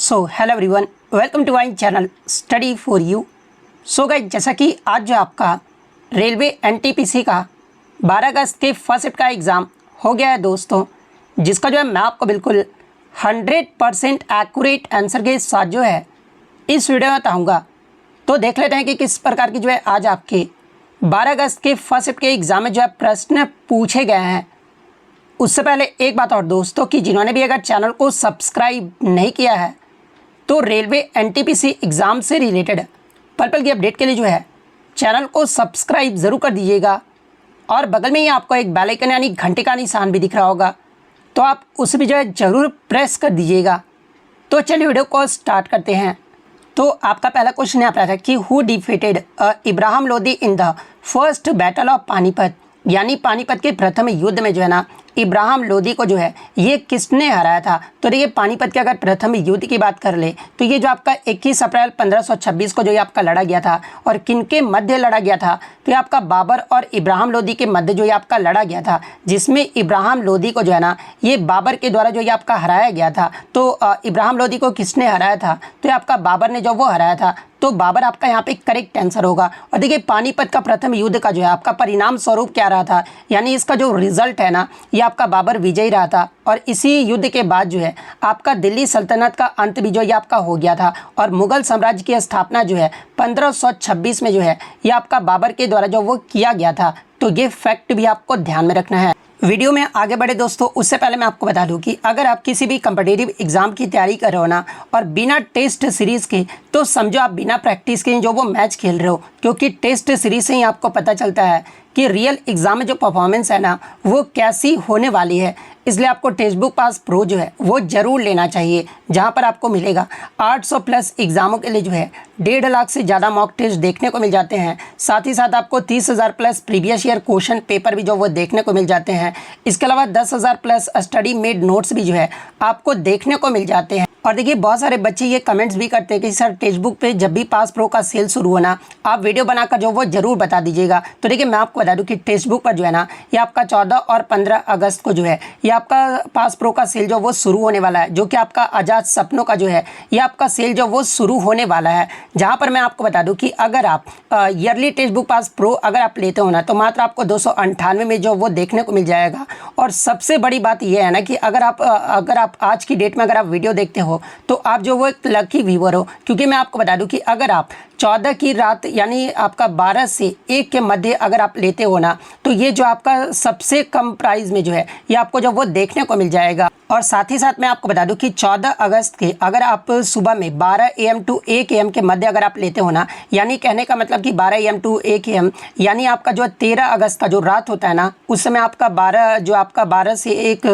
Hello everyone, welcome to my channel study for you. So guys, जैसा कि आज जो आपका रेलवे एनटीपीसी का 12 अगस्त के फर्स्ट शिफ्ट का एग्ज़ाम हो गया है दोस्तों, जिसका जो है मैं आपको बिल्कुल 100% एक्यूरेट आंसर के साथ जो है इस वीडियो में बताऊँगा। तो देख लेते हैं कि किस प्रकार की जो है आज आपके 12 अगस्त के फर्स्ट शिफ्ट के एग्ज़ाम में जो है प्रश्न पूछे गए हैं। उससे पहले एक बात और दोस्तों, कि जिन्होंने भी अगर चैनल को सब्सक्राइब नहीं किया है तो रेलवे एनटीपीसी एग्ज़ाम से रिलेटेड पल पल की अपडेट के लिए जो है चैनल को सब्सक्राइब ज़रूर कर दीजिएगा। और बगल में ही आपको एक बेल आइकन यानी घंटे का निशान भी दिख रहा होगा, तो आप उसे भी जो है ज़रूर प्रेस कर दीजिएगा। तो चलिए वीडियो को स्टार्ट करते हैं। तो आपका पहला क्वेश्चन यहाँ पर आता है कि who defeated Ibrahim Lodi in the first battle of Panipat, यानी पानीपत के प्रथम युद्ध में जो है ना इब्राहिम लोदी को जो है ये किसने हराया था। तो देखिए, पानीपत के अगर प्रथम युद्ध की बात कर ले तो ये जो आपका 21 अप्रैल 1526 को जो ये आपका लड़ा गया था, और किनके मध्य लड़ा गया था, तो ये आपका बाबर और इब्राहिम लोदी के मध्य जो ये आपका लड़ा गया था, जिसमें इब्राहिम लोदी को जो है ना ये बाबर के द्वारा जो ये आपका हराया गया था। तो इब्राहिम लोदी को किसने हराया था, तो ये आपका बाबर ने जो वो हराया था। तो बाबर आपका यहाँ पे करेक्ट आंसर होगा। और देखिए, पानीपत का प्रथम युद्ध का जो है आपका परिणाम स्वरूप क्या रहा था, यानी इसका जो रिजल्ट है ना, ये आपका बाबर विजयी रहा था। और इसी युद्ध के बाद जो है आपका दिल्ली सल्तनत का अंत भी जो ये आपका हो गया था, और मुगल साम्राज्य की स्थापना जो है 1526 में जो है ये आपका बाबर के द्वारा जो वो किया गया था। तो ये फैक्ट भी आपको ध्यान में रखना है। वीडियो में आगे बढ़े दोस्तों, उससे पहले मैं आपको बता दूं कि अगर आप किसी भी कम्पिटिटिव एग्जाम की तैयारी कर रहे हो ना, और बिना टेस्ट सीरीज़ के, तो समझो आप बिना प्रैक्टिस के जो वो मैच खेल रहे हो, क्योंकि टेस्ट सीरीज़ से ही आपको पता चलता है कि रियल एग्ज़ाम में जो परफॉर्मेंस है ना वो कैसी होने वाली है। इसलिए आपको टेक्स्ट बुक पास प्रो जो है वो ज़रूर लेना चाहिए, जहां पर आपको मिलेगा 800 प्लस एग्ज़ामों के लिए जो है 1.5 लाख से ज़्यादा मॉक टेस्ट देखने को मिल जाते हैं। साथ ही साथ आपको 30,000 plus previous year question paper भी जो वो देखने को मिल जाते हैं। इसके अलावा 10,000 प्लस स्टडी मेड नोट्स भी जो है आपको देखने को मिल जाते हैं। और देखिए, बहुत सारे बच्चे ये कमेंट्स भी करते हैं कि सर टेक्स्ट बुक पे जब भी पास प्रो का सेल शुरू होना, आप वीडियो बनाकर जो वो ज़रूर बता दीजिएगा। तो देखिए, मैं आपको बता दूं कि टेक्स्ट बुक पर जो है ना ये आपका 14 और 15 अगस्त को जो है ये आपका पास प्रो का सेल जो वो शुरू होने वाला है, जो कि आपका आज़ाद सपनों का जो है ये आपका सेल जो वो शुरू होने वाला है। जहाँ पर मैं आपको बता दूँ कि अगर आप yearly text book pass pro अगर आप लेते हो ना, तो मात्र आपको 298 में जो वो देखने को मिल जाएगा। और सबसे बड़ी बात यह है ना कि अगर आप आज की डेट में अगर आप वीडियो देखते हो तो आप जो वो एक लकी व्यूअर हो, क्योंकि मैं आपको बता दूं कि अगर आप 14 की रात यानी आपका 12 से 1 के मध्य अगर आप लेते हो ना, तो ये जो आपका सबसे कम प्राइस में जो है ये आपको जो वो देखने को मिल जाएगा। और साथ ही साथ मैं आपको बता दूं कि 14 अगस्त के अगर आप सुबह में 12 AM टू 1 AM के मध्य अगर आप लेते हो ना, यानी कहने का मतलब कि 12 AM टू 1 AM, यानी आपका जो 13 अगस्त का जो रात होता है ना, उस समय आपका 12 से 1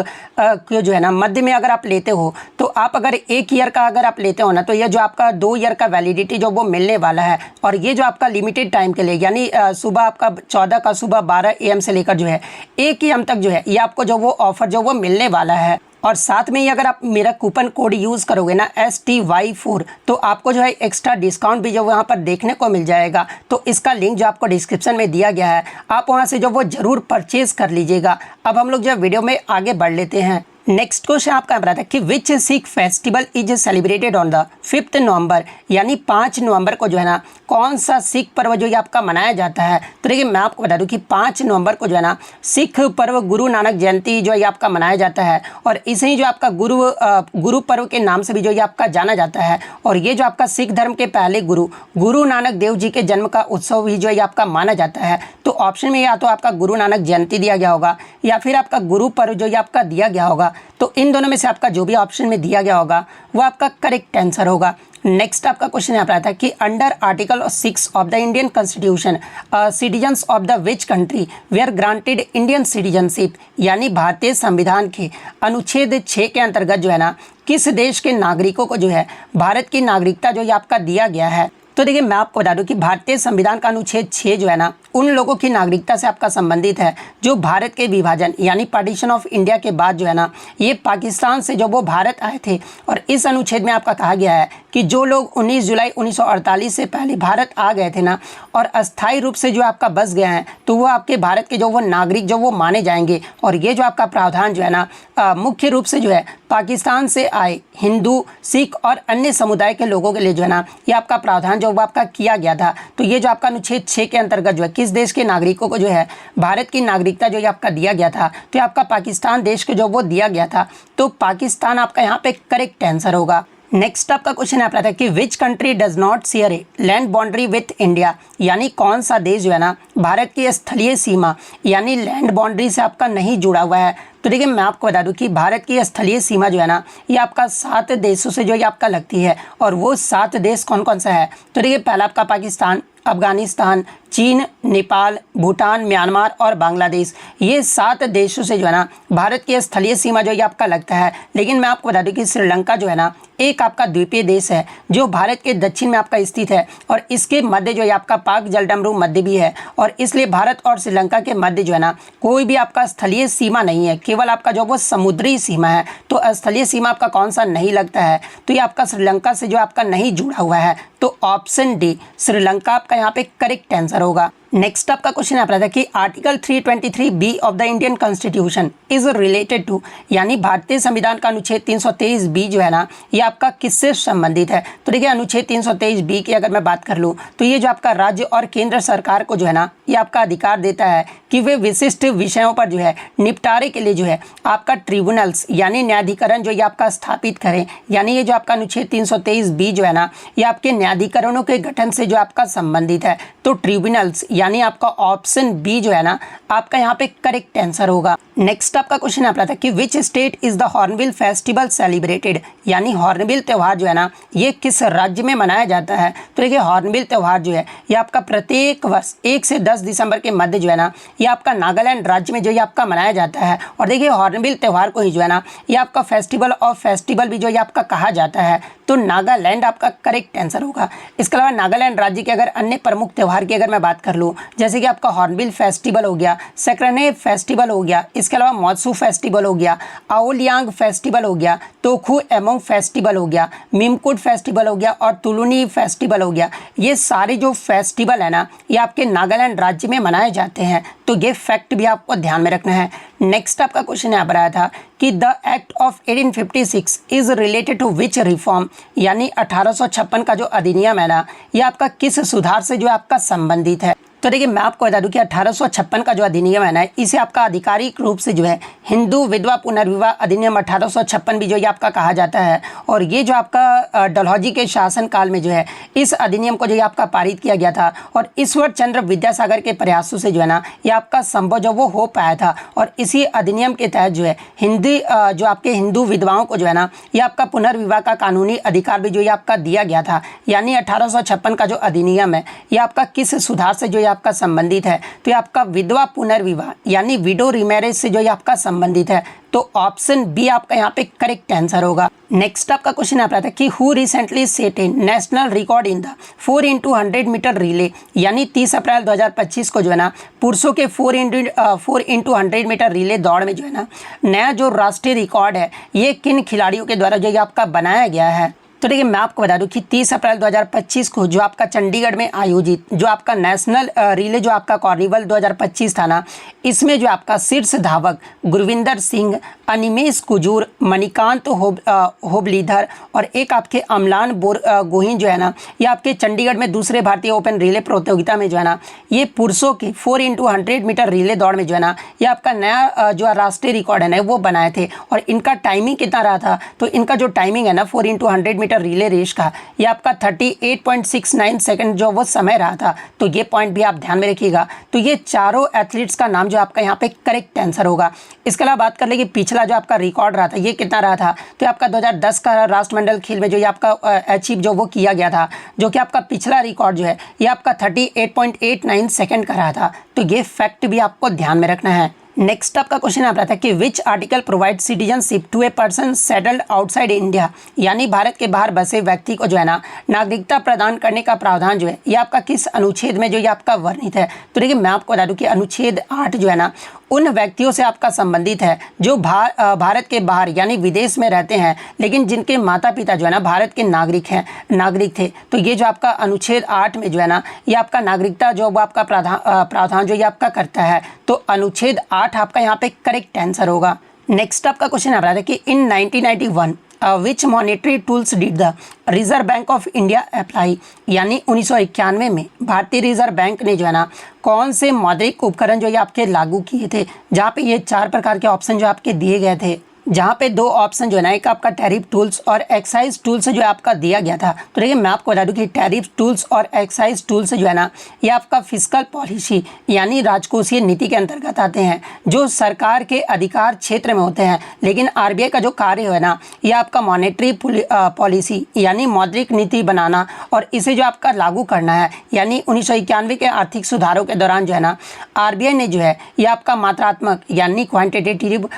जो है ना मध्य में अगर आप लेते हो, तो आप अगर 1 ईयर का अगर आप लेते हो ना, तो ये जो आपका 2 ईयर का वैलिडिटी जो वो मिलने वाला है। और ये जो आपका लिमिटेड टाइम के लिए, यानी सुबह आपका 14 का सुबह 12 AM से लेकर जो है 1 AM तक जो है ये आपको जो वो ऑफर जो वो मिलने वाला है। और साथ में ही अगर आप मेरा कूपन कोड यूज़ करोगे ना STY4, तो आपको जो है एक्स्ट्रा डिस्काउंट भी जो वहाँ पर देखने को मिल जाएगा। तो इसका लिंक जो आपको डिस्क्रिप्शन में दिया गया है, आप वहाँ से जो वो ज़रूर परचेज़ कर लीजिएगा। अब हम लोग जो वीडियो में आगे बढ़ लेते हैं। नेक्स्ट क्वेश्चन आपका बता था कि which Sikh festival is celebrated on the 5 November, यानी 5 नवंबर को जो है ना कौन सा सिख पर्व जो ये आपका मनाया जाता है। तो देखिए, मैं आपको बता दूं कि 5 नवंबर को जो है ना सिख पर्व गुरु नानक जयंती जो ये आपका मनाया जाता है, और इसे ही जो आपका गुरु पर्व के नाम से भी जो ये आपका जाना जाता है। और ये जो आपका सिख धर्म के पहले गुरु नानक देव जी के जन्म का उत्सव भी जो ये आपका माना जाता है। तो ऑप्शन में या तो आपका गुरु नानक जयंती दिया गया होगा, या फिर आपका गुरु पर्व जो ये आपका दिया गया होगा। तो इन दोनों में से आपका जो भी ऑप्शन में दिया गया होगा वो आपका करेक्ट आंसर होगा। नेक्स्ट आपका क्वेश्चन यहाँ पर आता है कि under article 6 of the Indian constitution citizens of the which country were granted Indian citizenship, यानी भारतीय संविधान के अनुच्छेद 6 के अंतर्गत जो है ना किस देश के नागरिकों को जो है भारत की नागरिकता जो ये आपका दिया गया है। तो देखिए, मैं आपको बता दूं कि भारतीय संविधान का अनुच्छेद 6 जो है ना उन लोगों की नागरिकता से आपका संबंधित है जो भारत के विभाजन यानी पार्टीशन ऑफ इंडिया के बाद जो है ना, ये पाकिस्तान से जो वो भारत आए थे। और इस अनुच्छेद में आपका कहा गया है कि जो लोग 19 जुलाई 1948 से पहले भारत आ गए थे ना और अस्थायी रूप से जो आपका बस गए हैं, तो वो आपके भारत के जो वो नागरिक जो वो माने जाएंगे। और ये जो आपका प्रावधान जो है ना मुख्य रूप से जो है पाकिस्तान से आए हिंदू, सिख और अन्य समुदाय के लोगों के लिए जो है ना, ये आपका प्रावधान जो वो आपका किया गया था। तो ये जो आपका अनुच्छेद 6 के अंतर्गत जो है किस देश के नागरिकों को जो है भारत की नागरिकता जो ये आपका दिया गया था, तो ये आपका पाकिस्तान देश को जो वो दिया गया था। तो पाकिस्तान आपका यहाँ पे करेक्ट आंसर होगा। नेक्स्ट आपका क्वेश्चन आता है कि which country does not share a land boundary with India, यानी कौन सा देश जो है ना भारत की स्थलीय सीमा यानी लैंड बाउंड्री से आपका नहीं जुड़ा हुआ है। तो देखिए मैं आपको बता दूं कि भारत की स्थलीय सीमा जो है ना, ये आपका 7 देशों से जो ये आपका लगती है। और वो 7 देश कौन कौन सा है, तो देखिए पहला आपका पाकिस्तान, अफगानिस्तान, चीन, नेपाल, भूटान, म्यांमार और बांग्लादेश। ये 7 देशों से जो है ना भारत की स्थलीय सीमा जो ये आपका लगता है। लेकिन मैं आपको बता दूं कि श्रीलंका जो है ना एक आपका द्वीपीय देश है जो भारत के दक्षिण में आपका स्थित है। और इसके मध्य जो है आपका पाक जलडमरू मध्य भी है। और इसलिए भारत और श्रीलंका के मध्य जो है ना कोई भी आपका स्थलीय सीमा नहीं है, केवल आपका जो वो समुद्री सीमा है। तो स्थलीय सीमा आपका कौन सा नहीं लगता है, तो ये आपका श्रीलंका से जो आपका नहीं जुड़ा हुआ है। तो ऑप्शन डी श्रीलंका आपका यहाँ पे करेक्ट आंसर होगा। नेक्स्ट आपका क्वेश्चन आ रहा था कि article 323 of the Indian constitution is related to, यानी भारतीय संविधान का अनुच्छेद 323 जो है ना ये आपका किससे संबंधित है। तो देखिए अनुच्छेद 323 की अगर मैं बात कर लूँ तो ये जो आपका राज्य और केंद्र सरकार को जो है ना ये आपका अधिकार देता है कि वे विशिष्ट विषयों पर जो है निपटारे के लिए जो है आपका ट्रिब्यूनल्स यानी न्यायाधिकरण जो ये आपका स्थापित करें। यानी ये जो आपका अनुच्छेद 323 जो है ना ये आपके न्यायाधिकरणों के गठन से जो आपका संबंधित है। तो ट्रिब्यूनल्स यानी आपका ऑप्शन बी जो है ना आपका यहाँ पे करेक्ट आंसर होगा। नेक्स्ट आपका क्वेश्चन आ रहा था कि which state is the hornbill festival celebrated, यानी हॉर्नबिल त्यौहार जो है ना ये किस राज्य में मनाया जाता है। तो देखिए हॉर्नबिल त्यौहार जो है ये आपका प्रत्येक वर्ष 1 से 10 दिसंबर के मध्य जो है ना ये आपका नागालैंड राज्य में जो ये आपका मनाया जाता है। और देखिए हॉर्नबिल त्यौहार को ही जो है ना ये आपका फेस्टिवल ऑफ फेस्टिवल भी जो ये आपका कहा जाता है। तो नागालैंड आपका करेक्ट आंसर होगा। इसके अलावा नागालैंड राज्य के अगर अन्य प्रमुख त्यौहार की अगर मैं बात कर लूँ, जैसे कि आपका हॉर्नबिल फेस्टिवल हो गया, सेक्रेने फेस्टिवल हो गया, इसके अलावा मौत्सू फेस्टिवल हो गया, आओलियांग फेस्टिवल हो गया, तोखू एमोंग फेस्टिवल हो गया, मिमकुट फेस्टिवल हो गया और तुलुनी फेस्टिवल हो गया। ये सारे जो फेस्टिवल है ना ये आपके नागालैंड राज्य में मनाए जाते हैं। तो ये फैक्ट भी आपको ध्यान में रखना है। नेक्स्ट आपका क्वेश्चन यहाँ पर आया था कि the act of 1856 is related to which reform, यानी 1856 का जो अधिनियम है ना ये आपका किस सुधार से जो आपका संबंधित है। तो देखिए मैं आपको बता दूं कि 1856 का जो अधिनियम है ना इसे आपका आधिकारिक रूप से जो है हिंदू विधवा पुनर्विवाह अधिनियम 1856 भी जो ये आपका कहा जाता है। और ये जो आपका डलहौजी के शासनकाल में जो है इस अधिनियम को जो ये आपका पारित किया गया था। और ईश्वर चंद्र विद्यासागर के प्रयासों से जो है ना ये आपका संभव जो वो हो पाया था। और इसी अधिनियम के तहत जो है हिंदी जो आपके हिंदू विधवाओं को जो है ना ये आपका पुनर्विवाह का कानूनी अधिकार भी जो ये आपका दिया गया था। यानी 1856 का जो अधिनियम है ये आपका किस सुधार से जो आपका संबंधित है, तो ये आपका विधवा पुनर्विवाह यानी विडो रिमैरेज से जो ये आपका संबंधित है। तो ऑप्शन बी आपका यहाँ पे करेक्ट आंसर होगा। नेक्स्ट आपका क्वेश्चन आ रहा था कि who recently set a national record in the 4x100 metre relay, यानी 30 अप्रैल 2025 को जो है ना पुरुषों के 4x100 मीटर रिले दौड़ में जो है ना नया जो राष्ट्रीय रिकॉर्ड है ये किन खिलाड़ियों के द्वारा जो ये आपका बनाया गया है। तो देखिए मैं आपको बता दूं कि 30 अप्रैल 2025 को जो आपका चंडीगढ़ में आयोजित जो आपका नेशनल रिले जो आपका कार्निवल 2025 था ना इसमें जो आपका शीर्ष धावक गुरविंदर सिंह, अनिमेश कुजूर, मणिकांत होबलीधर और एक आपके अमलान गोहिन जो है ना ये आपके चंडीगढ़ में दूसरे भारतीय ओपन रिले प्रतियोगिता में जो है ना ये पुरुषों के 4x100 मीटर रिले दौड़ में जो है ना ये आपका नया जो राष्ट्रीय रिकॉर्ड है ना वो बनाए थे। और इनका टाइमिंग कितना रहा था, तो इनका जो टाइमिंग है ना 4x100 मीटर रिले रेस का ये आपका 38.69 सेकंड जो वो समय रहा था। तो ये पॉइंट भी आप ध्यान में रखिएगा। तो ये चारों एथलीट्स का नाम जो आपका यहाँ पे करेक्ट आंसर होगा। इसके अलावा बात कर ले कि पिछला जो आपका रिकॉर्ड रहा था ये कितना रहा था, तो आपका 2010 का राष्ट्रमंडल खेल में जो ये आपका अचीव जो वो किया गया था, जो कि आपका पिछला रिकॉर्ड जो है ये आपका 38.89 सेकंड का रहा था। तो ये फैक्ट भी आपको ध्यान में रखना है। नेक्स्ट आपका क्वेश्चन आ रहा था कि which article provide citizenship to a person settled outside India, यानी भारत के बाहर बसे व्यक्ति को जो है ना नागरिकता प्रदान करने का प्रावधान जो है ये आपका किस अनुच्छेद में जो ये आपका वर्णित है। तो देखिए मैं आपको बता दूं कि अनुच्छेद 8 जो है ना उन व्यक्तियों से आपका संबंधित है जो भारत के बाहर यानी विदेश में रहते हैं, लेकिन जिनके माता पिता जो है ना भारत के नागरिक थे। तो ये जो आपका अनुच्छेद 8 में जो है ना ये आपका नागरिकता जो वो आपका प्रावधान जो ये आपका करता है। तो अनुच्छेद 8 आपका यहाँ पे करेक्ट आंसर होगा। नेक्स्ट आपका क्वेश्चन आ रहा है कि in 1991 which monetary tools did the reserve bank of India apply, यानी 1991 में भारतीय रिजर्व बैंक ने जो है ना कौन से मौद्रिक उपकरण जो ये आपके लागू किए थे, जहाँ पे ये 4 प्रकार के ऑप्शन जो आपके दिए गए थे, जहाँ पे 2 ऑप्शन जो है ना एक आपका टैरिफ टूल्स और एक्साइज टूल्स जो है आपका दिया गया था। तो देखिए मैं आपको बता दूं कि टैरिफ टूल्स और एक्साइज टूल्स जो है ना ये आपका फिस्कल पॉलिसी यानी राजकोषीय नीति के अंतर्गत आते हैं, जो सरकार के अधिकार क्षेत्र में होते हैं। लेकिन आरबीआई का जो कार्य है ना ये आपका मॉनेटरी पॉलिसी यानी मौद्रिक नीति बनाना और इसे जो आपका लागू करना है। यानी 1991 के आर्थिक सुधारों के दौरान जो है ना आरबीआई ने जो है ये आपका मात्रात्मक यानी क्वांटिटेटिव,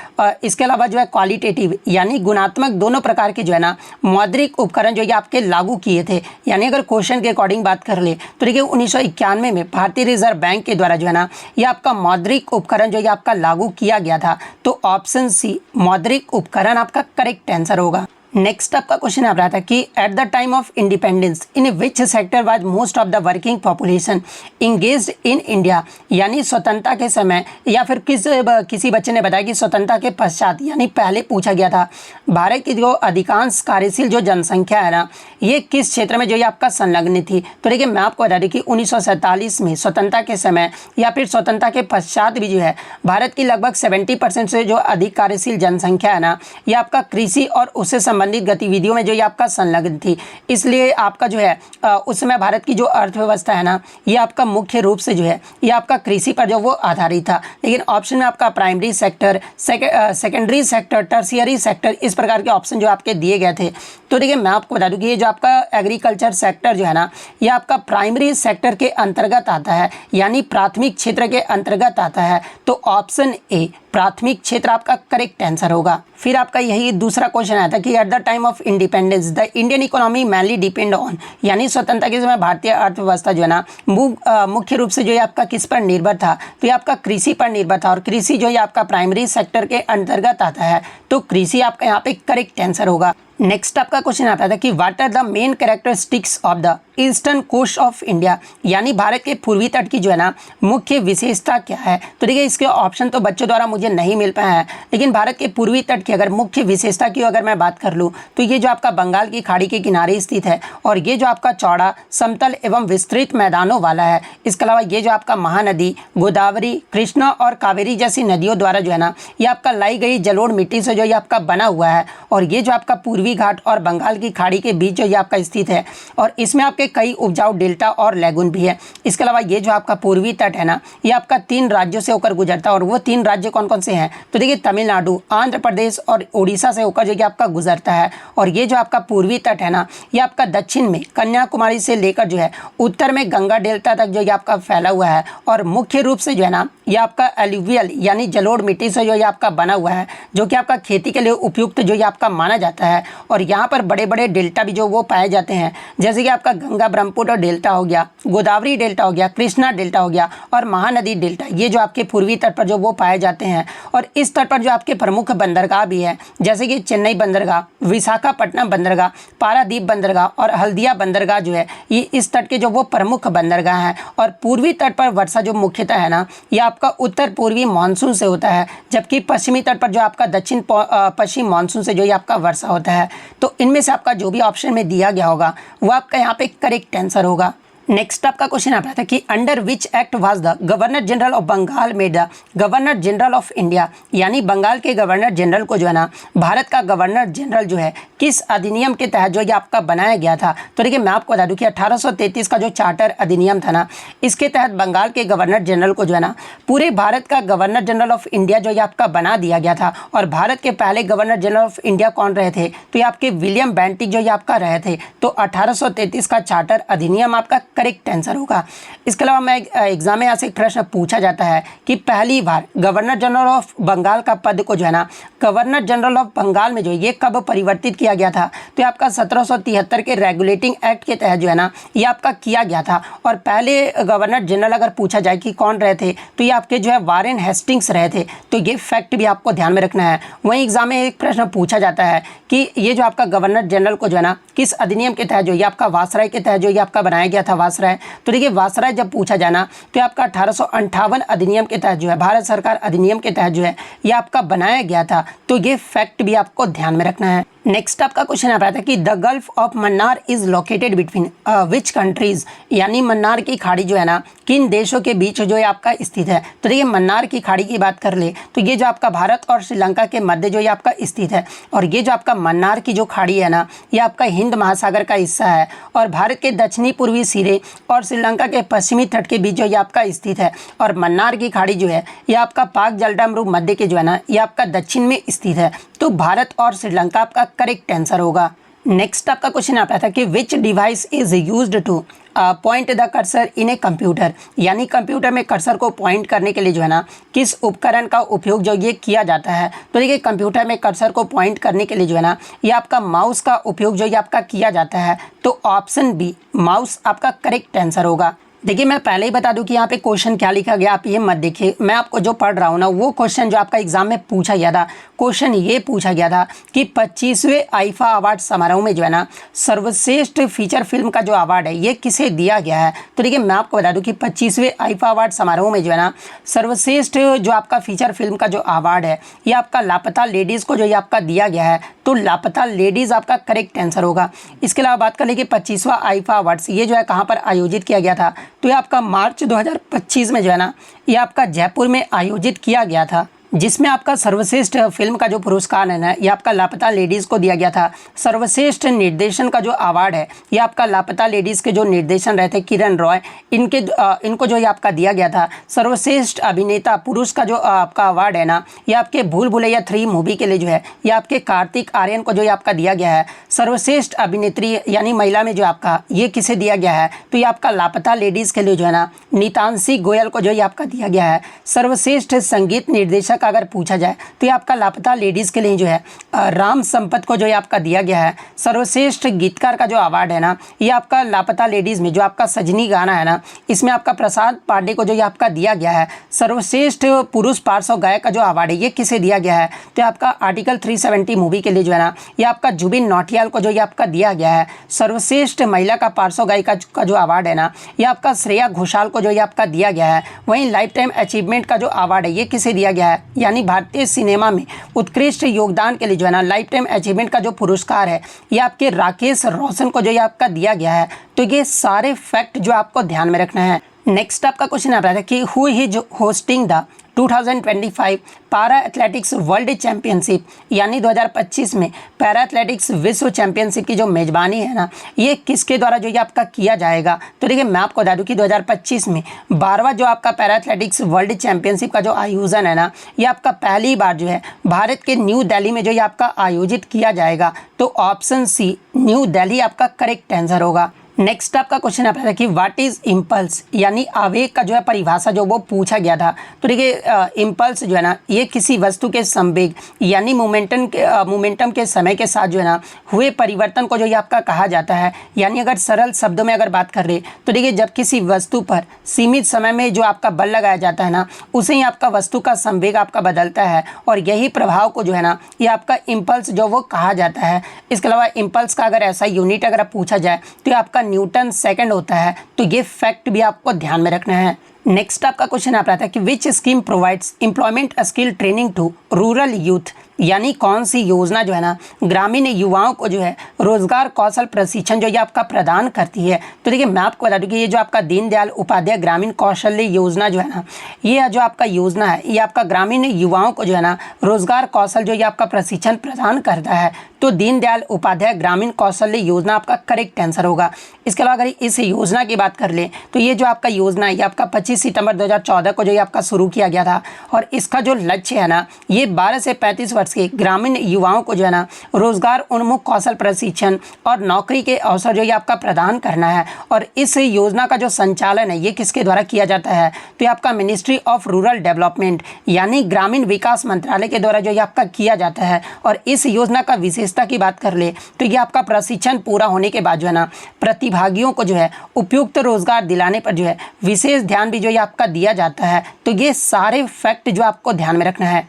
इसके अलावा जो है क्वालिटेटिव यानी गुणात्मक दोनों प्रकार के जो है ना मौद्रिक उपकरण जो ये आपके लागू किए थे। यानी अगर क्वेश्चन के अकॉर्डिंग बात कर ले तो देखिए 1991 में भारतीय रिजर्व बैंक के द्वारा जो है ना ये आपका मौद्रिक उपकरण जो ये आपका लागू किया गया था। तो ऑप्शन सी मौद्रिक उपकरण आपका करेक्ट आंसर होगा। नेक्स्ट आपका क्वेश्चन आ रहा था कि at the time of independence in which sector was most of the working population engaged in India, यानी स्वतंत्रता के समय या फिर किसी बच्चे ने बताया कि स्वतंत्रता के पश्चात यानी पहले पूछा गया था भारत की जो अधिकांश कार्यशील जो जनसंख्या है ना ये किस क्षेत्र में जो ये आपका संलग्न थी। तो देखिए मैं आपको बता दें कि 1947 में स्वतंत्रता के समय या फिर स्वतंत्रता के पश्चात भी जो है भारत की लगभग 70% से जो अधिक कार्यशील जनसंख्या है ना ये आपका कृषि और उससे संबंधित गतिविधियों में जो ये आपका संलग्न थी। इसलिए आपका जो है उस समय भारत की जो अर्थव्यवस्था है ना ये आपका मुख्य रूप से जो है ये आपका कृषि पर जो वो आधारित था। लेकिन ऑप्शन में आपका primary sector, secondary sector, tertiary sector इस प्रकार के ऑप्शन जो आपके दिए गए थे। तो देखिए मैं आपको बता दूं कि ये जो आपका एग्रीकल्चर सेक्टर जो है ना ये आपका प्राइमरी सेक्टर के अंतर्गत आता है, यानी प्राथमिक क्षेत्र के अंतर्गत आता है। तो ऑप्शन ए प्राथमिक क्षेत्र आपका करेक्ट आंसर होगा। फिर आपका यही दूसरा क्वेश्चन आया था कि at the time of independence the Indian economy mainly depend on, यानी स्वतंत्रता के समय भारतीय अर्थव्यवस्था जो है ना मुख्य रूप से जो है आपका किस पर निर्भर था। तो ये आपका कृषि पर निर्भर था और कृषि जो है आपका प्राइमरी सेक्टर के अंतर्गत आता है। तो कृषि आपका यहाँ पे करेक्ट आंसर होगा। नेक्स्ट आपका क्वेश्चन आता था कि what are the main characteristics of the eastern coast of India, यानी भारत के पूर्वी तट की जो है ना मुख्य विशेषता क्या है। तो देखिए इसके ऑप्शन तो बच्चों द्वारा मुझे नहीं मिल पाया है, लेकिन भारत के पूर्वी तट की अगर मुख्य विशेषता की अगर मैं बात कर लूँ तो ये जो आपका बंगाल की खाड़ी के किनारे स्थित है और ये जो आपका चौड़ा समतल एवं विस्तृत मैदानों वाला है। इसके अलावा ये जो आपका महानदी गोदावरी, कृष्णा और कावेरी जैसी नदियों द्वारा जो है ना ये आपका लाई गई जलोढ़ मिट्टी से जो ये आपका बना हुआ है और ये जो आपका पूर्वी घाट और बंगाल की खाड़ी के बीच जो ये आपका स्थित है और इसमें आपके कई उपजाऊ डेल्टा और लैगून भी है। इसके अलावा ये जो आपका पूर्वी तट है ना ये आपका 3 राज्यों से होकर गुजरता है और वो 3 राज्य कौन कौन से हैं। तो देखिए तमिलनाडु, आंध्र प्रदेश और उड़ीसा से होकर जो कि आपका गुजरता है। और ये जो आपका पूर्वी तट है ना ये आपका दक्षिण में कन्याकुमारी से लेकर जो है उत्तर में गंगा डेल्टा तक जो ये आपका फैला हुआ है और मुख्य रूप से जो है ना ये आपका एल्यूवियल यानी जलोढ़ मिट्टी से जो ये आपका बना हुआ है, जो कि आपका खेती के लिए उपयुक्त जो ये आपका माना जाता है। और यहाँ पर बड़े बड़े डेल्टा भी जो वो पाए जाते हैं, जैसे कि आपका गंगा ब्रह्मपुत्र डेल्टा हो गया, गोदावरी डेल्टा हो गया, कृष्णा डेल्टा हो गया और महानदी डेल्टा, ये जो आपके पूर्वी तट पर जो वो पाए जाते हैं। और इस तट पर जो आपके प्रमुख बंदरगाह भी है, जैसे कि चेन्नई बंदरगाह, विशाखापट्टनम बंदरगाह, पारादीप बंदरगाह और हल्दिया बंदरगाह जो है ये इस तट के जो वो प्रमुख बंदरगाह हैं। और पूर्वी तट पर वर्षा जो मुख्यतः है ना ये आपका उत्तर पूर्वी मानसून से होता है, जबकि पश्चिमी तट पर जो आपका दक्षिण पश्चिम मानसून से जो ये आपका वर्षा होता है। तो इनमें से आपका जो भी ऑप्शन में दिया गया होगा वो आपका यहाँ पे करेक्ट आंसर होगा। नेक्स्ट आपका क्वेश्चन आ रहा था कि under which act was the governor general of Bengal made the governor general of India, यानी बंगाल के गवर्नर जनरल को जो है ना भारत का गवर्नर जनरल जो है किस अधिनियम के तहत जो ये आपका बनाया गया था। तो देखिए मैं आपको बता दूं कि 1833 का जो चार्टर अधिनियम था ना इसके तहत बंगाल के गवर्नर जनरल को जो है ना पूरे भारत का गवर्नर जनरल ऑफ इंडिया जो ये आपका बना दिया गया था। और भारत के पहले गवर्नर जनरल ऑफ इंडिया कौन रहे थे, तो ये आपके विलियम बेंटिक जो ये आपका रहे थे। तो 1833 का चार्टर अधिनियम आपका करेक्ट आंसर होगा। इसके अलावा मैं एग्जाम में यहाँ से एक प्रश्न पूछा जाता है कि पहली बार गवर्नर जनरल ऑफ बंगाल का पद को जो है ना गवर्नर जनरल ऑफ बंगाल में जो ये कब परिवर्तित किया गया था, तो ये आपका 1773 के रेगुलेटिंग एक्ट के तहत जो है ना ये आपका किया गया था। और पहले गवर्नर जनरल अगर पूछा जाए कि कौन रहे थे, तो ये आपके जो है वारेन हेस्टिंग्स रहे थे। तो ये फैक्ट भी आपको ध्यान में रखना है। वहीं एग्जाम में एक प्रश्न पूछा जाता है कि ये जो आपका गवर्नर जनरल को जो है ना किस अधिनियम के तहत जो ये आपका वासराय के तहत जो ये आपका बनाया गया था वासराय। तो देखिए वासराय जब पूछा जाना तो आपका 1858 अधिनियम के तहत जो है भारत सरकार अधिनियम के तहत जो है ये आपका बनाया गया था। तो ये फैक्ट भी आपको ध्यान में रखना है। नेक्स्ट आपका क्वेश्चन आ रहा था कि the gulf of Mannar is located between which countries, यानी मन्नार की खाड़ी जो है ना किन देशों के बीच जो है आपका स्थित है। तो देखिए मन्नार की खाड़ी की बात कर ले तो ये जो आपका भारत और श्रीलंका के मध्य जो ये आपका स्थित है। और ये जो आपका मन्नार की जो खाड़ी है ना ये आपका हिंद महासागर का हिस्सा है और भारत के दक्षिणी पूर्वी सिरे और श्रीलंका के पश्चिमी तट के बीच जो ये आपका स्थित है। और मन्नार की खाड़ी जो है ये आपका पाक जलडामरू मध्य के जो है ना ये आपका दक्षिण में स्थित है। तो भारत और श्रीलंका आपका करेक्ट आंसर होगा। नेक्स्ट आपका क्वेश्चन आता था कि विच device is used two point the cursor in a computer, यानी कंप्यूटर में कर्सर को पॉइंट करने के लिए जो है ना किस उपकरण का उपयोग जो ये किया जाता है। तो देखिए कंप्यूटर में कर्सर को पॉइंट करने के लिए जो है ना ये आपका माउस का उपयोग जो ये आपका किया जाता है। तो ऑप्शन बी माउस आपका करेक्ट आंसर होगा। देखिए मैं पहले ही बता दूं कि यहाँ पे क्वेश्चन क्या लिखा गया, आप ये मत देखिए। मैं आपको जो पढ़ रहा हूँ ना वो क्वेश्चन जो आपका एग्जाम में पूछा गया था, क्वेश्चन ये पूछा गया था कि 25वें आईफा अवार्ड समारोह में जो है ना सर्वश्रेष्ठ फीचर फिल्म का जो अवार्ड है ये किसे दिया गया है। तो देखिए मैं आपको बता दूं कि 25वें आईफा अवार्ड समारोह में जो है ना सर्वश्रेष्ठ जो आपका फीचर फिल्म का जो अवार्ड है ये आपका लापता लेडीज़ को जो ये आपका दिया गया है। तो लापता लेडीज़ आपका करेक्ट आंसर होगा। इसके अलावा बात कर ले कि 25वां आईफा अवार्ड्स ये जो है कहाँ पर आयोजित किया गया था। तो ये आपका मार्च 2025 में जो है ना ये आपका जयपुर में आयोजित किया गया था, जिसमें आपका सर्वश्रेष्ठ फिल्म का जो पुरस्कार है ना ये आपका लापता लेडीज़ को दिया गया था। सर्वश्रेष्ठ निर्देशन का जो अवार्ड है ये आपका लापता लेडीज़ के जो निर्देशन रहे थे किरण रॉय इनको जो ये आपका दिया गया था। सर्वश्रेष्ठ अभिनेता पुरुष का जो आपका अवार्ड है ना ये आपके भूल भुलैया 3 मूवी के लिए जो है ये आपके कार्तिक आर्यन को जो ये आपका दिया गया है। सर्वश्रेष्ठ अभिनेत्री यानी महिला में जो आपका ये किसे दिया गया है, तो ये आपका लापता लेडीज़ के लिए जो है ना नीतांशी गोयल को जो ये आपका दिया गया है। सर्वश्रेष्ठ संगीत निर्देशक अगर पूछा जाए तो ये आपका लापता लेडीज़ के लिए जो है राम संपत को जो ये आपका दिया गया है। सर्वश्रेष्ठ गीतकार का जो अवार्ड है ना ये आपका लापता लेडीज़ में जो आपका सजनी गाना है ना इसमें आपका प्रसाद पांडे को जो ये आपका दिया गया है। सर्वश्रेष्ठ पुरुष पार्श्व गायक का जो अवार्ड है ये किसे दिया गया है, तो आपका आर्टिकल 370 मूवी के लिए जो है ना ये आपका जुबिन नौटियाल को जो ये आपका दिया गया है। सर्वश्रेष्ठ महिला का पार्श्व गायिका का जो अवार्ड है ना ये आपका श्रेया घोषाल को जो ये आपका दिया गया है। वहीं लाइफ टाइम अचीवमेंट का जो अवार्ड है ये किसे दिया गया है, यानी भारतीय सिनेमा में उत्कृष्ट योगदान के लिए जो है ना लाइफ टाइम अचीवमेंट का जो पुरस्कार है ये आपके राकेश रोशन को जो ये आपका दिया गया है। तो ये सारे फैक्ट जो आपको ध्यान में रखना है। नेक्स्ट आपका क्वेश्चन आ रहा था कि हु इज होस्टिंग द 2025 पारा एथलेटिक्स वर्ल्ड चैंपियनशिप, यानी 2025 में पैरा एथलेटिक्स विश्व चैंपियनशिप की जो मेज़बानी है ना ये किसके द्वारा जो ये आपका किया जाएगा। तो देखिए मैं आपको बता दूं कि 2025 में 12वां जो आपका पैरा एथलेटिक्स वर्ल्ड चैंपियनशिप का जो आयोजन है ना ये आपका पहली बार जो है भारत के न्यू दिल्ली में जो ये आपका आयोजित किया जाएगा। तो ऑप्शन सी न्यू दिल्ली आपका करेक्ट आंसर होगा। नेक्स्ट आपका क्वेश्चन आता है कि व्हाट इज इम्पल्स, यानी आवेग का जो है परिभाषा जो वो पूछा गया था। तो देखिए इम्पल्स जो है ना ये किसी वस्तु के संवेग यानी मोमेंटम के समय के साथ जो है ना हुए परिवर्तन को जो ये आपका कहा जाता है। यानी अगर सरल शब्दों में अगर बात कर रहे तो देखिए जब किसी वस्तु पर सीमित समय में जो आपका बल लगाया जाता है ना उसे ही आपका वस्तु का संवेग आपका बदलता है और यही प्रभाव को जो है ना ये आपका इम्पल्स जो वो कहा जाता है। इसके अलावा इम्पल्स का अगर ऐसा यूनिट अगर पूछा जाए तो ये आपका न्यूटन सेकंड होता है। तो ये फैक्ट भी आपको ध्यान में रखना है। नेक्स्ट आपका क्वेश्चन आप रहा था कि which scheme provides employment skill training to rural youth, यानी कौन सी योजना जो है ना ग्रामीण युवाओं को जो है रोजगार कौशल प्रशिक्षण जो ये आपका प्रदान करती है। तो देखिए मैं आपको बता दूं कि ये जो आपका दीनदयाल उपाध्याय ग्रामीण कौशल्य योजना जो है ना ये जो आपका योजना है ये आपका ग्रामीण युवाओं को जो है ना रोजगार कौशल जो ये आपका प्रशिक्षण प्रदान करता है। तो दीनदयाल उपाध्याय ग्रामीण कौशल्य योजना आपका करेक्ट आंसर होगा। इसके अलावा अगर इस योजना की बात कर ले तो ये जो आपका योजना है ये आपका 25 सितंबर 2014 को जो ये आपका शुरू किया गया था। और इसका जो लक्ष्य है ना, ये 12 से 35 वर्ष के ग्रामीण युवाओं को जो है ना रोजगार उन्मुख कौशल प्रशिक्षण और नौकरी के अवसर जो ये आपका प्रदान करना है। और इस योजना का जो संचालन है ये किसके द्वारा किया जाता है, तो ये आपका मिनिस्ट्री ऑफ रूरल डेवलपमेंट यानी ग्रामीण विकास मंत्रालय के द्वारा जो ये आपका किया जाता है। और इस योजना का विशेषता की बात कर ले तो ये आपका प्रशिक्षण पूरा होने के बाद जो है ना प्रतिभागियों को जो है उपयुक्त रोजगार दिलाने पर जो है विशेष ध्यान भी जो ये आपका दिया जाता है। तो ये सारे फैक्ट जो आपको ध्यान में रखना है।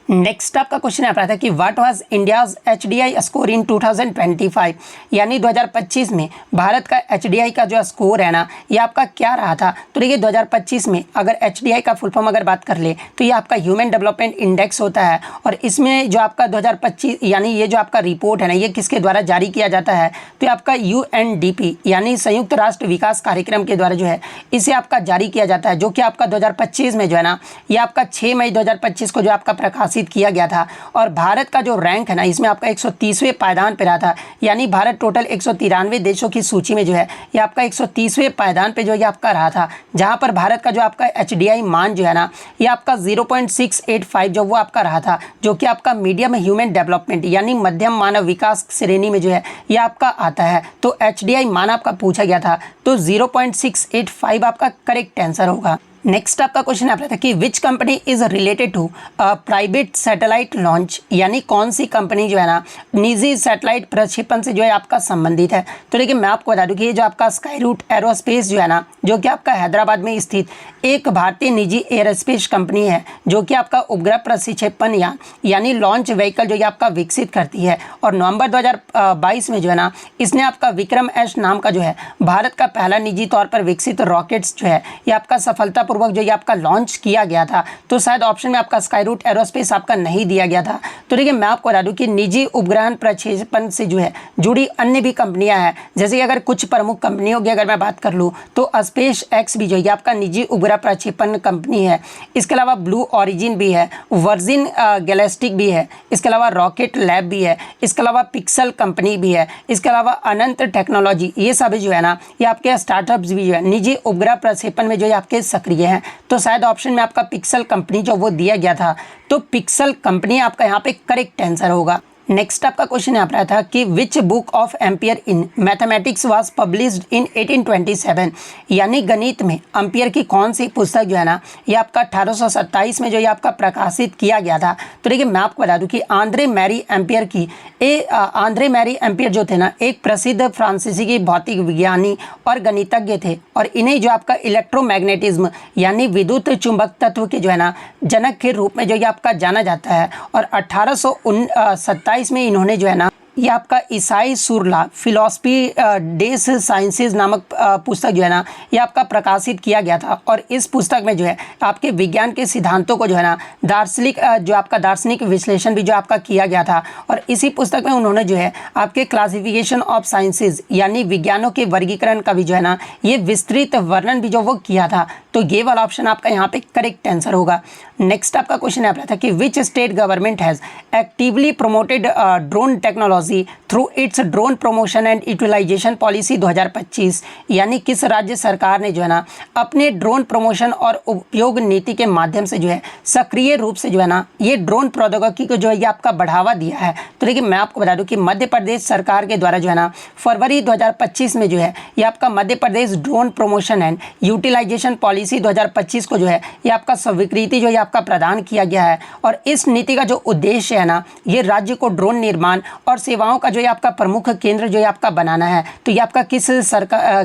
नेक्स्ट आपका क्वेश्चन आ रहा था कि what was India's HDI score in 2025 यानी 2025 में भारत का एचडीआई का जो स्कोर है ना ये आपका क्या रहा था। तो देखिए 2025 में अगर एचडीआई का फुल फॉर्म अगर बात कर ले तो ये आपका ह्यूमन डेवलपमेंट इंडेक्स होता है। और इसमें जो आपका 2025 यानी ये जो आपका रिपोर्ट है ना ये किसके द्वारा जारी किया जाता है, तो ये आपका यूएनडीपी यानी संयुक्त राष्ट्र विकास कार्यक्रम के द्वारा जो है इसे आपका जारी किया जाता है, जो कि आपका 2025 में जो है ना ये आपका 6 मई 2025 को जो आपका प्रकाशित किया गया था। और भारत का जो रैंक है ना इसमें आपका 130वें पायदान पे रहा था, यानी भारत टोटल 193 देशों की सूची में जो है ये आपका 130वें पायदान पे जो ये आपका रहा था, जहां पर भारत का जो आपका एचडीआई मान जो है ना ये आपका 0.685 जो वो आपका रहा था, जो कि आपका मीडियम ह्यूमन डेवलपमेंट यानी मध्यम मानव विकास श्रेणी में जो है ये आपका आता है। तो एचडीआई मान आपका पूछा गया था, तो 0.685 आपका करेक्ट आंसर होगा। नेक्स्ट आपका क्वेश्चन आता था कि which company is related to private satellite launch यानी कौन सी कंपनी जो है ना निजी सैटेलाइट प्रक्षेपण से जो है आपका संबंधित है। तो देखिए मैं आपको बता दूं कि ये जो आपका स्काई रूट एरोस्पेस जो है ना जो कि आपका हैदराबाद में स्थित एक भारतीय निजी एयरस्पेस कंपनी है, जो कि आपका उपग्रह प्रक्षेपण यानी लॉन्च व्हीकल जो ये आपका विकसित करती है। और नवंबर 2022 में जो है ना इसने आपका विक्रम एस नाम का जो है भारत का पहला निजी तौर पर विकसित रॉकेट्स जो है ये आपका सफलता पूर्वक जो ये आपका लॉन्च किया गया था। तो शायद ऑप्शन में आपका स्काई रूट एरोस्पेस आपका नहीं दिया गया था। तो देखिए मैं आपको बता दूं कि निजी उपग्रह प्रक्षेपण से जो है जुड़ी अन्य भी कंपनियां हैं, जैसे कि अगर कुछ प्रमुख कंपनियों की अगर मैं बात कर लूँ तो स्पेस एक्स भी जो है आपका निजी उपग्रह प्रक्षेपण कंपनी है। इसके अलावा ब्लू ऑरिजिन भी है, वर्जिन गैलेक्टिक भी है, इसके अलावा रॉकेट लैब भी है, इसके अलावा पिक्सल कंपनी भी है, इसके अलावा अनंत टेक्नोलॉजी, ये सभी जो है ना ये आपके स्टार्टअप्स भी जो है निजी उपग्रह प्रक्षेपण में जो है आपके सक्रिय हैं। तो शायद ऑप्शन में आपका पिक्सल कंपनी जो वो दिया गया था, तो पिक्सल कंपनी आपका यहाँ पे करेक्ट आंसर होगा। नेक्स्ट आपका क्वेश्चन यहाँ पर था कि which book of ampere in mathematics was published in 1827 यानी गणित में एम्पियर की कौन सी पुस्तक जो है ना ये आपका 1827 में जो ये आपका प्रकाशित किया गया था। तो देखिए मैं आपको बता दूं कि आंद्रे मैरी एम्पियर जो थे ना एक प्रसिद्ध फ्रांसीसी की भौतिक विज्ञानी और गणितज्ञ थे, और इन्हें जो आपका इलेक्ट्रोमैग्नेटिज्म यानी विद्युत चुंबक तत्व के जो है ना जनक के रूप में जो ये आपका जाना जाता है। और 1827 में इन्होंने जो है ना ये आपका ईसाई सुरला फिलॉसफी डेस साइंसेज नामक पुस्तक जो है ना ये आपका प्रकाशित किया गया था। और इस पुस्तक में जो है आपके विज्ञान के सिद्धांतों को जो है ना दार्शनिक विश्लेषण भी जो आपका किया गया था। और इसी पुस्तक में उन्होंने जो है आपके क्लासिफिकेशन ऑफ साइंसेज यानी विज्ञानों के वर्गीकरण का भी जो है ना ये विस्तृत वर्णन भी जो वो किया था। तो ये वाला ऑप्शन आपका यहाँ पे करेक्ट आंसर होगा। नेक्स्ट आपका क्वेश्चन है था कि which state government has actively promoted drone technology through its drone promotion and utilisation policy 2025 यानी किस राज्य सरकार ने जो है ना अपने ड्रोन प्रमोशन और उपयोग नीति के माध्यम से जो है सक्रिय रूप से जो है ना ये ड्रोन प्रौद्योगिकी को जो है ये आपका बढ़ावा दिया है। तो देखिए मैं आपको बता दूं कि मध्य प्रदेश सरकार के द्वारा जो है ना फरवरी 2025 में जो है ये आपका Madhya Pradesh drone promotion and utilisation policy 2025 को जो है ये आपका स्वीकृति जो है आपका प्रदान किया गया है। और इस नीति का जो उद्देश्य है ना ये राज्य को ड्रोन निर्माण और सेवाओं का जो है आपका प्रमुख केंद्र जो है आपका बनाना है। तो ये आपका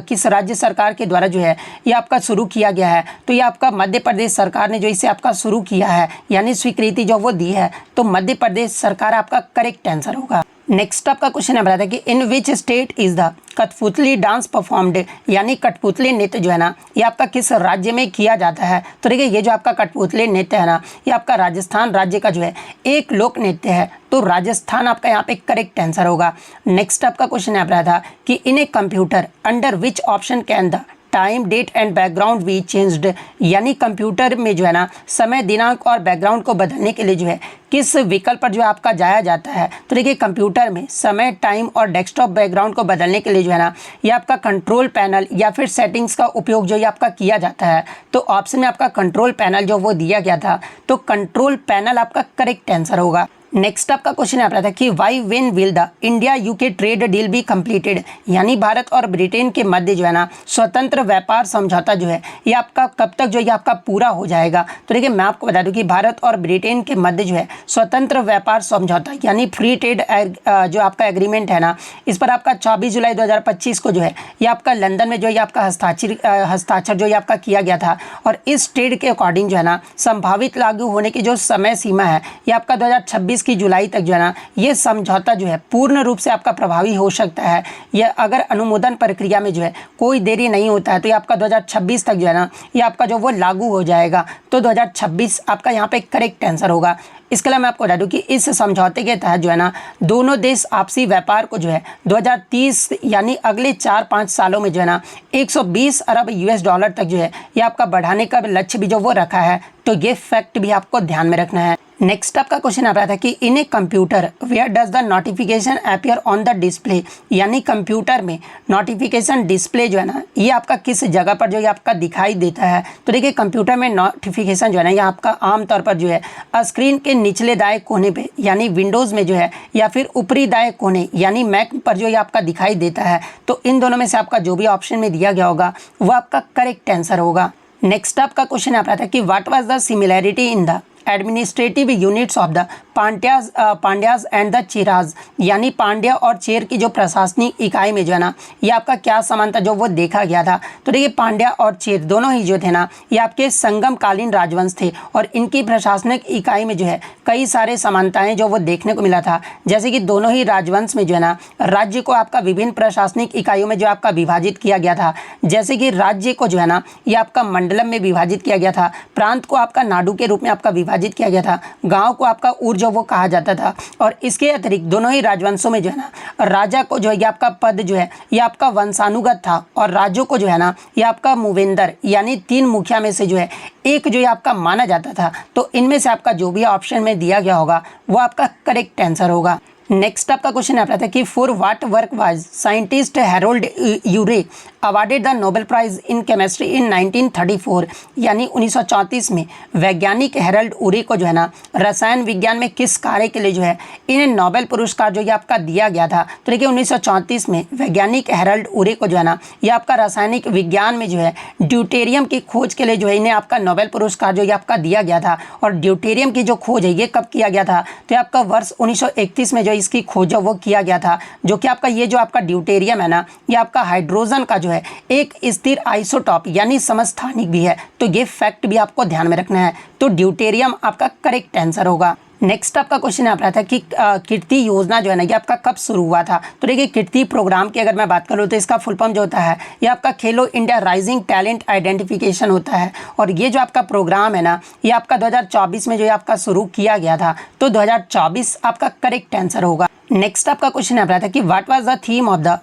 किस राज्य सरकार के द्वारा जो है ये आपका शुरू किया गया है, तो ये आपका मध्य प्रदेश सरकार ने जो इसे आपका शुरू किया है यानी स्वीकृति जो वो दी है। तो मध्य प्रदेश सरकार आपका करेक्ट आंसर होगा। नेक्स्ट आपका क्वेश्चन है बता था कि इन विच स्टेट इज द कठपुतली डांस परफॉर्म्ड यानी कठपुतली नृत्य जो है ना ये आपका किस राज्य में किया जाता है। तो देखिए ये जो आपका कठपुतली नृत्य है ना ये आपका राजस्थान राज्य का जो है एक लोक नृत्य है। तो राजस्थान आपका यहाँ पे करेक्ट आंसर होगा। नेक्स्ट आपका क्वेश्चन है था कि in a computer under which option can the time date and background be changed, यानी कंप्यूटर में जो है ना समय दिनांक और बैकग्राउंड को बदलने के लिए जो है किस विकल्प पर जो है आपका जाया जाता है। तो देखिए कंप्यूटर में समय, टाइम और डेस्कटॉप बैकग्राउंड को बदलने के लिए जो है ना ये आपका कंट्रोल पैनल या फिर सेटिंग्स का उपयोग जो है आपका किया जाता है। तो ऑप्शन में आपका कंट्रोल पैनल जो वो दिया गया था, तो कंट्रोल पैनल आपका करेक्ट आंसर होगा। नेक्स्ट आपका क्वेश्चन आ रहा था कि why when will the India UK trade deal be completed, यानी भारत और ब्रिटेन के मध्य जो है ना स्वतंत्र व्यापार समझौता जो है ये आपका कब तक जो है आपका पूरा हो जाएगा। तो देखिए मैं आपको बता दूं कि भारत और ब्रिटेन के मध्य जो है स्वतंत्र व्यापार समझौता यानी फ्री ट्रेड जो आपका एग्रीमेंट है ना, इस पर आपका 24 जुलाई 2025 को जो है ये आपका लंदन में जो है आपका हस्ताक्षर जो है आपका किया गया था। और इस ट्रेड के अकॉर्डिंग जो है ना संभावित लागू होने की जो समय सीमा है ये आपका 2026 की जुलाई तक जो है ना ये समझौता जो है पूर्ण रूप से आपका प्रभावी हो सकता है। यह अगर अनुमोदन प्रक्रिया में जो है कोई देरी नहीं होता है तो ये आपका 2026 तक जो है ना ये आपका जो वो लागू हो जाएगा। तो 2026 आपका यहाँ पे करेक्ट आंसर होगा। इसके अलावा मैं आपको बता दूं कि इस समझौते के तहत जो है ना दोनों देश आपसी व्यापार को जो है 2030 यानी अगले 4-5 सालों में जो है ना 120 अरब यूएस डॉलर तक जो है ये आपका बढ़ाने का लक्ष्य भी जो वो रखा है। तो ये फैक्ट भी आपको ध्यान में रखना है। नेक्स्ट आपका क्वेश्चन आ रहा था कि in a computer where does the notification appear on the display, यानी कंप्यूटर में नोटिफिकेशन डिस्प्ले जो है ना ये आपका किस जगह पर जो है आपका दिखाई देता है। तो देखिए कंप्यूटर में नोटिफिकेशन जो है ना ये आपका आमतौर पर जो है स्क्रीन के निचले दाएं कोने पे यानी विंडोज़ में जो है या फिर ऊपरी दाएं कोने यानी मैक पर जो है आपका दिखाई देता है। तो इन दोनों में से आपका जो भी ऑप्शन में दिया गया होगा वो आपका करेक्ट आंसर होगा। नेक्स्ट आपका क्वेश्चन आ रहा था कि what was the similarity in the administrative units of the Pandyas and the Cheras, यानी पांड्या और चेर की जो प्रशासनिक इकाई में जो है ना ये आपका क्या समानता जो वो देखा गया था। तो देखिए पांड्या और चेर दोनों ही जो थे ना ये आपके संगमकालीन राजवंश थे और इनकी प्रशासनिक इकाई में जो है कई सारे समानताएं जो वो देखने को मिला था। जैसे कि दोनों ही राजवंश में जो है ना राज्य को आपका विभिन्न प्रशासनिक इकाइयों में जो आपका विभाजित किया गया था। जैसे कि राज्य को जो है ना ये आपका मंडलम में विभाजित किया गया था, प्रांत को आपका नाडु के रूप में आपका विभाजित किया गया था, गाँव को आपका ऊर्ज वो कहा जाता था। और इसके अतिरिक्त दोनों ही राजवंशों में जो है ना राजा को जो है ये आपका पद जो है ये आपका वंशानुगत था और राज्यों को जो है ना ये आपका मूवेंदर यानी 3 मुखिया में से जो है एक जो है आपका माना जाता था। तो इनमें से आपका जो भी ऑप्शन में दिया गया होगा वो आपका करेक्ट आंसर होगा। नेक्स्ट आपका क्वेश्चन आ रहा था कि for what work was scientist Harold Urey awarded the Nobel prize in chemistry in 1934, यानी 1934 में वैज्ञानिक हैरोल्ड यूरे को जो है ना रसायन विज्ञान में किस कार्य के लिए जो है इन्हें नोबेल पुरस्कार जो ये आपका दिया गया था। तो देखिए 1934 में वैज्ञानिक हैरोल्ड यूरे को जो है ना ये आपका रासायनिक विज्ञान में जो है ड्यूटेरियम की खोज के लिए जो है इन्हें आपका नोबेल पुरस्कार जो ये आपका दिया गया था। और ड्यूटेरियम की जो खोज है ये कब किया गया था, तो आपका वर्ष 1931 में जो इसकी खोज वो किया गया था। जो कि आपका ये जो आपका ड्यूटेरियम है ना ये आपका हाइड्रोजन का जो है एक स्थिर आइसोटॉप यानी समस्थानिक भी है। तो ये फैक्ट भी आपको ध्यान में रखना है। तो ड्यूटेरियम आपका करेक्ट आंसर होगा। नेक्स्ट आपका क्वेश्चन आ रहा था कि कीर्ति योजना जो है ना ये आपका कब शुरू हुआ था। तो देखिए कीर्ति प्रोग्राम की अगर मैं बात करूँ तो इसका फुल फॉर्म जो होता है ये आपका खेलो इंडिया राइजिंग टैलेंट आइडेंटिफिकेशन होता है। और ये जो आपका प्रोग्राम है ना ये आपका 2024 में जो है आपका शुरू किया गया था। तो 2024 आपका करेक्ट आंसर होगा। नेक्स्ट आपका क्वेश्चन आ रहा था कि what was the theme of the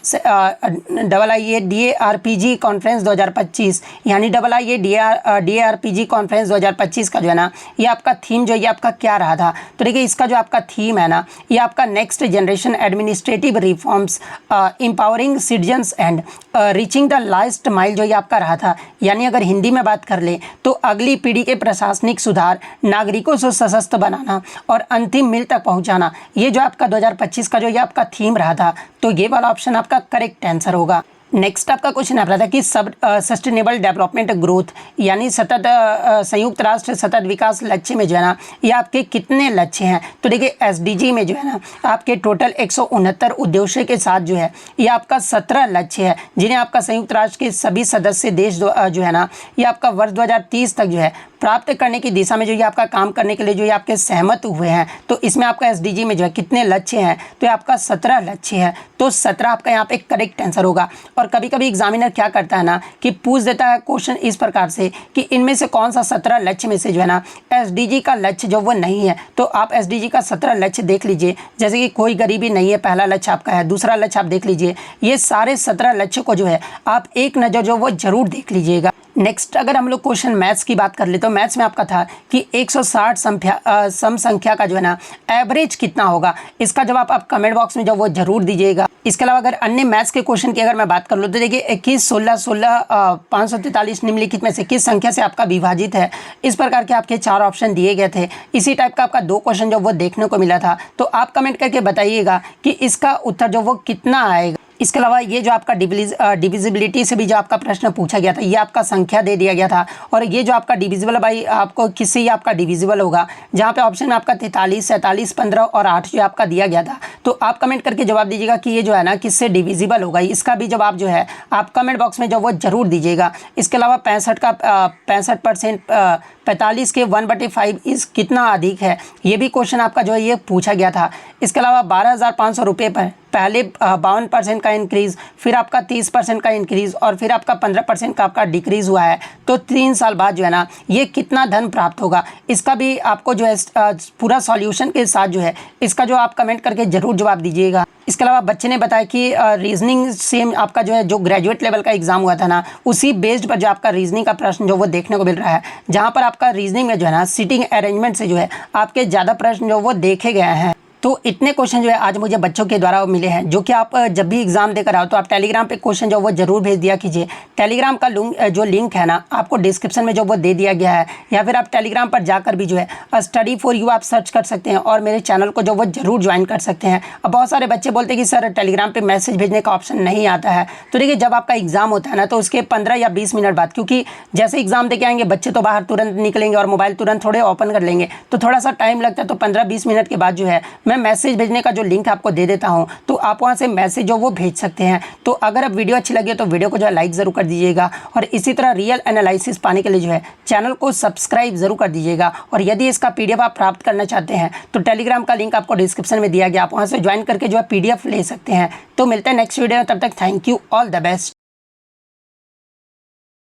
IIA-DARPG conference 2025, यानी IIA-DARPG कॉन्फ्रेंस 2025 का जो है ना ये आपका थीम जो ये आपका क्या रहा था। तो देखिए इसका जो आपका थीम है ना ये आपका next generation administrative reforms empowering citizens and reaching the last mile जो ये आपका रहा था। यानी अगर हिंदी में बात कर ले तो अगली पीढ़ी के प्रशासनिक सुधार, नागरिकों को सशक्त बनाना और अंतिम मील तक पहुंचाना, ये जो आपका 2025 का जो ये आपका थीम रहा था। तो ये वाला ऑप्शन आपका करेक्ट आंसर होगा। नेक्स्ट आपका क्वेश्चन आ रहा था कि सस्टेनेबल डेवलपमेंट ग्रोथ यानी संयुक्त राष्ट्र सतत विकास लक्ष्य में जो है ना ये आपके कितने लक्ष्य हैं। तो देखिए SDG में जो है ना आपके टोटल 169 उद्देश्य के साथ जो है ये आपका 17 लक्ष्य है जिन्हें आपका संयुक्त राष्ट्र के सभी सदस्य देश जो है ना ये आपका वर्ष 2030 तक जो है प्राप्त करने की दिशा में जो ये आपका काम करने के लिए जो ये आपके सहमत हुए हैं, तो इसमें आपका एसडीजी में जो है कितने लक्ष्य हैं, तो ये आपका 17 लक्ष्य है। तो 17 आपका यहाँ पे करेक्ट आंसर होगा। और कभी कभी एग्जामिनर क्या करता है ना कि पूछ देता है क्वेश्चन इस प्रकार से कि इनमें से कौन सा 17 लक्ष्य में से जो है ना एसडीजी का लक्ष्य जो वो नहीं है। तो आप एसडीजी का 17 लक्ष्य देख लीजिए, जैसे कि कोई गरीबी नहीं है, पहला लक्ष्य आपका है। दूसरा लक्ष्य आप देख लीजिए, ये सारे 17 लक्ष्य को जो है आप एक नज़र जो वो जरूर देख लीजिएगा। नेक्स्ट अगर हम लोग क्वेश्चन मैथ्स की बात कर ले तो मैथ्स में आपका था कि 160 सम संख्या का जो है ना एवरेज कितना होगा। इसका जवाब आप कमेंट बॉक्स में जो वो जरूर दीजिएगा। इसके अलावा अगर अन्य मैथ्स के क्वेश्चन की अगर मैं बात कर लूँ तो देखिए 21, 16, 16, 543 निम्नलिखित में से किस संख्या से आपका विभाजित है। इस प्रकार के आपके 4 ऑप्शन दिए गए थे। इसी टाइप का आपका 2 क्वेश्चन जो वो देखने को मिला था। तो आप कमेंट करके बताइएगा कि इसका उत्तर जो वो कितना आएगा। इसके अलावा ये जो आपका डिविजिबिलिटी से भी जो आपका प्रश्न पूछा गया था, ये आपका संख्या दे दिया गया था। और ये जो आपका डिविजिबल भाई आपको किससे ये आपका डिविजिबल होगा, जहाँ पे ऑप्शन में आपका 43, 47, 15 और 8 जो आपका दिया गया था। तो आप कमेंट करके जवाब दीजिएगा कि ये जो है ना किससे डिविजिबल होगा। इसका भी जवाब जो है आप कमेंट बॉक्स में जो वो जरूर दीजिएगा। इसके अलावा 65% 45 के 1/5 इस कितना अधिक है, ये भी क्वेश्चन आपका जो है ये पूछा गया था। इसके अलावा 12,500 रुपये पर पहले 52% का इंक्रीज़, फिर आपका 30% का इंक्रीज़ और फिर आपका 15% का आपका डिक्रीज़ हुआ है। तो 3 साल बाद जो है ना ये कितना धन प्राप्त होगा, इसका भी आपको जो है पूरा सॉल्यूशन के साथ जो है इसका जो आप कमेंट करके ज़रूर जवाब दीजिएगा। इसके अलावा बच्चे ने बताया कि रीजनिंग सेम आपका जो है जो ग्रेजुएट लेवल का एग्जाम हुआ था ना, उसी बेस्ड पर जो आपका रीजनिंग का प्रश्न जो वो देखने को मिल रहा है, जहाँ पर आपका रीजनिंग में जो है ना सीटिंग अरेंजमेंट से जो है आपके ज़्यादा प्रश्न जो वो देखे गए हैं। तो इतने क्वेश्चन जो है आज मुझे बच्चों के द्वारा मिले हैं, जो कि आप जब भी एग्जाम देकर आओ तो आप टेलीग्राम पे क्वेश्चन जो वो जरूर भेज दिया कीजिए। टेलीग्राम का जो लिंक है ना आपको डिस्क्रिप्शन में जो वो दे दिया गया है, या फिर आप टेलीग्राम पर जाकर भी जो है स्टडी फॉर यू आप सर्च कर सकते हैं और मेरे चैनल को जो वो जरूर ज्वाइन कर सकते हैं। अब बहुत सारे बच्चे बोलते हैं कि सर टेलीग्राम पर मैसेज भेजने का ऑप्शन नहीं आता है। तो देखिए जब आपका एग्जाम होता है ना तो उसके 15 या 20 मिनट बाद, क्योंकि जैसे एग्जाम दे के आएंगे बच्चे तो बाहर तुरंत निकलेंगे और मोबाइल तुरंत थोड़े ओपन कर लेंगे, तो थोड़ा सा टाइम लगता है। तो 15-20 मिनट के बाद जो है मैं मैसेज भेजने का जो लिंक आपको दे देता हूं, तो आप वहां से मैसेज जो वो भेज सकते हैं। तो अगर अब वीडियो अच्छी लगे तो वीडियो को जो है लाइक जरूर कर दीजिएगा और इसी तरह रियल एनालिसिस पाने के लिए जो है चैनल को सब्सक्राइब जरूर कर दीजिएगा। और यदि इसका पीडीएफ आप प्राप्त करना चाहते हैं तो टेलीग्राम का लिंक आपको डिस्क्रिप्शन में दिया गया, आप वहां से ज्वाइन करके जो है पीडीएफ ले सकते हैं। तो मिलते हैं नेक्स्ट वीडियो में, तब तक thank you, all the best.